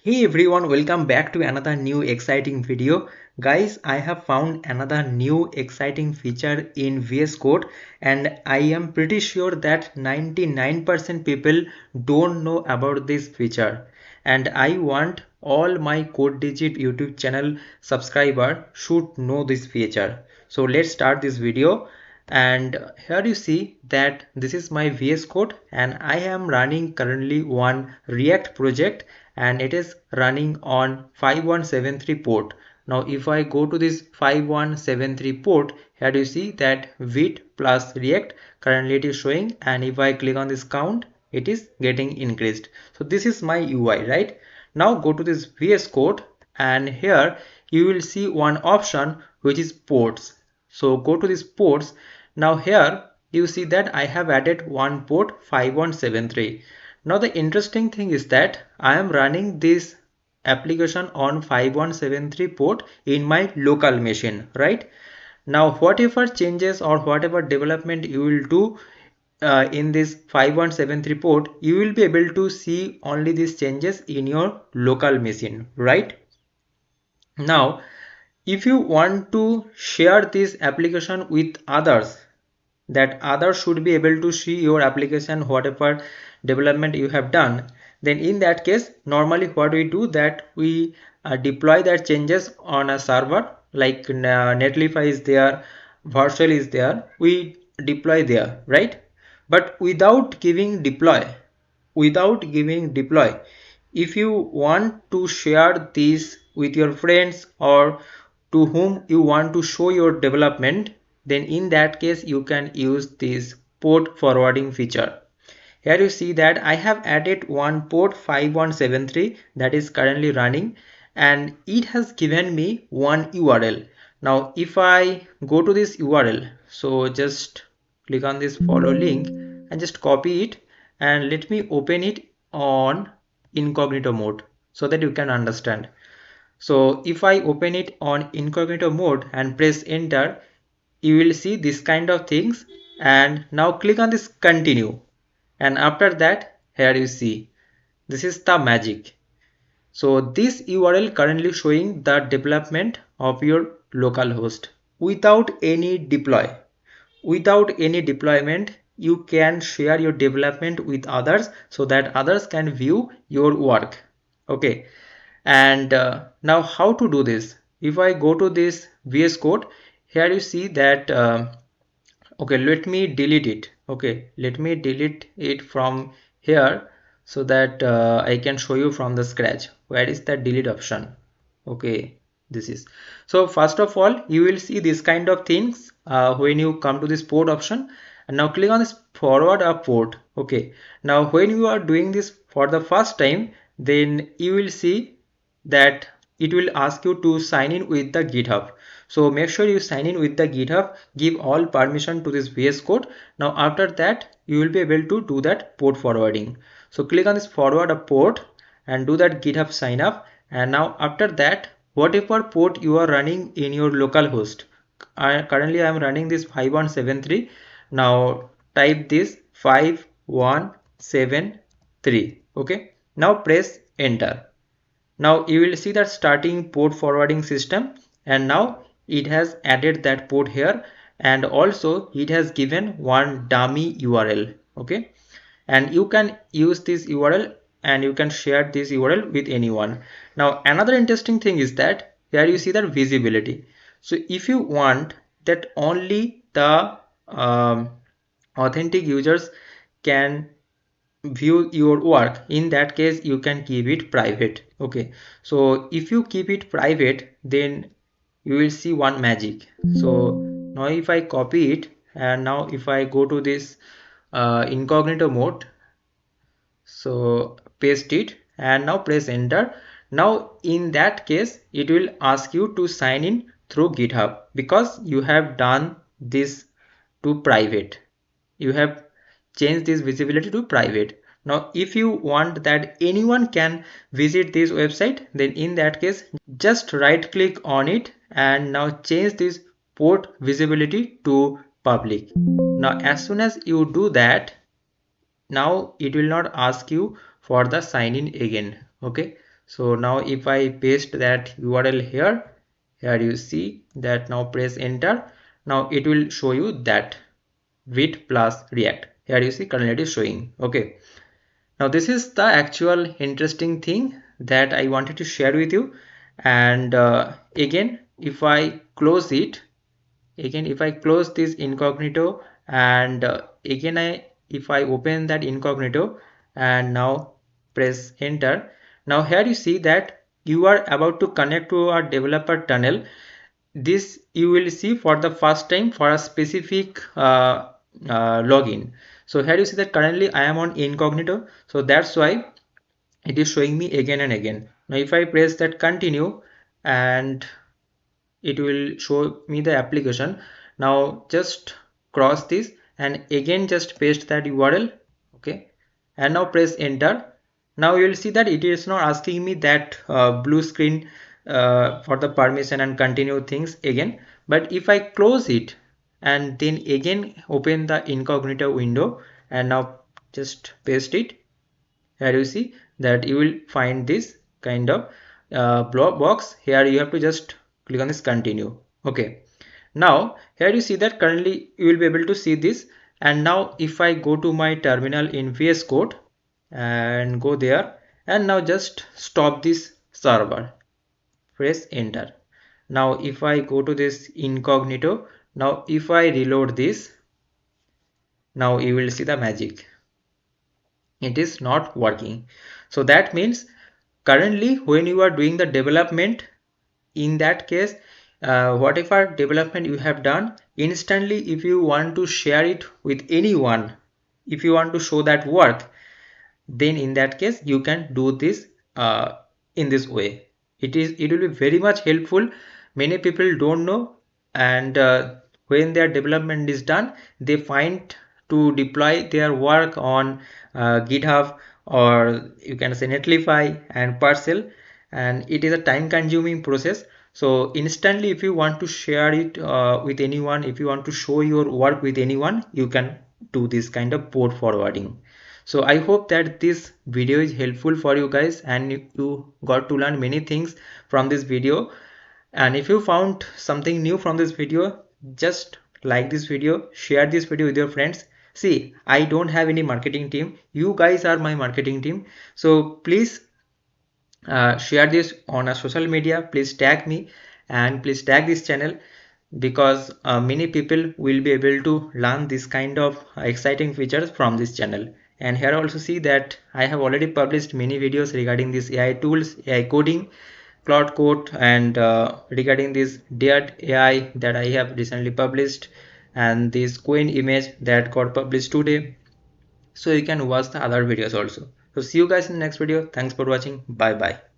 Hey everyone, welcome back to another new exciting video. Guys, I have found another new exciting feature in VS Code and I am pretty sure that 99% people don't know about this feature. And I want all my Code Digit YouTube channel subscriber should know this feature. So let's start this video. And here you see that this is my VS Code and I am running currently one React project and it is running on 5173 port. Now if I go to this 5173 port, here you see that Vite plus React currently it is showing, and if I click on this count, it is getting increased. So this is my UI, right? Now go to this VS Code and here you will see one option which is ports. So go to this ports. Now here you see that I have added one port 5173. Now the interesting thing is that I am running this application on 5173 port in my local machine, right? Now whatever changes or whatever development you will do in this 5173 port, you will be able to see only these changes in your local machine, right? Now if you want to share this application with others, that others should be able to see your application whatever development you have done, then in that case normally what we do that we deploy that changes on a server like Netlify is there, Virtual is there, we deploy there, right? But without giving deploy, if you want to share this with your friends or to whom you want to show your development, then in that case you can use this port forwarding feature. Here you see that I have added one port 5173 that is currently running and it has given me one URL. Now if I go to this URL, so just click on this follow link and just copy it and let me open it on incognito mode so that you can understand. So if I open it on incognito mode and press enter, you will see this kind of things, and now click on this continue, and after that here you see this is the magic. So this URL currently showing the development of your local host without any deploy. Without any deployment, you can share your development with others so that others can view your work. Okay, and now how to do this? If I go to this VS Code, here you see that okay, let me delete it. Okay, let me delete it from here so that I can show you from the scratch. Where is the delete option? Okay, this is. So first of all, you will see this kind of things when you come to this port option, and now click on this forward a port. Okay, now when you are doing this for the first time, then you will see that it will ask you to sign in with the GitHub. So make sure you sign in with the GitHub, give all permission to this VS Code. Now after that you will be able to do that port forwarding. So click on this forward a port and do that GitHub sign up, and now after that whatever port you are running in your local host, currently I am running this 5173. Now type this 5173. Okay, now press enter. Now you will see that starting port forwarding system, and now it has added that port here, and also it has given one dummy URL. Okay, and you can use this URL and you can share this URL with anyone. Now another interesting thing is that here you see that visibility. So if you want that only the authentic users can view your work, in that case you can keep it private. Okay, so if you keep it private, then you will see one magic. So now if I copy it and now if I go to this incognito mode, so paste it and now press enter. Now in that case it will ask you to sign in through GitHub because you have done this to private. You have change this visibility to private. Now if you want that anyone can visit this website, then in that case just right click on it and now change this port visibility to public. Now as soon as you do that, now it will not ask you for the sign in again. Okay, So now if I paste that URL here you see that, now press enter. Now it will show you that Vite plus React. Here you see currently it is showing. Okay, now this is the actual interesting thing that I wanted to share with you. And again, if I close it, again if I close this incognito, and again if I open that incognito and now press enter, now here you see that you are about to connect to our developer tunnel. This you will see for the first time for a specific login. So here you see that currently I am on incognito, so that's why it is showing me again and again. Now if I press that continue, and it will show me the application. Now just cross this and again just paste that URL. Okay, and now press enter. Now you will see that it is not asking me that blue screen for the permission and continue things again. But if I close it and then again open the incognito window and now just paste it, here you see that you will find this kind of box. Here you have to just click on this continue. Okay, now here you see that currently you will be able to see this. And now if I go to my terminal in VS Code and go there, and now just stop this server, press enter. Now if I go to this incognito, now if I reload this, now you will see the magic, it is not working. So that means currently when you are doing the development, in that case whatever development you have done, instantly if you want to share it with anyone, if you want to show that work, then in that case you can do this in this way. It will be very much helpful. Many people don't know, and when their development is done, they find to deploy their work on GitHub, or you can say Netlify and Parcel, and it is a time consuming process. So instantly if you want to share it with anyone, if you want to show your work with anyone, you can do this kind of port forwarding. So I hope that this video is helpful for you guys and you got to learn many things from this video. And if you found something new from this video, just like this video, share this video with your friends. See, I don't have any marketing team, you guys are my marketing team. So please share this on a social media, please tag me and please tag this channel, because many people will be able to learn this kind of exciting features from this channel. And here also see that I have already published many videos regarding these AI tools, AI coding, Cloud Code, and regarding this Dead AI that I have recently published, and this Queen image that got published today. So you can watch the other videos also. So see you guys in the next video. Thanks for watching. Bye bye.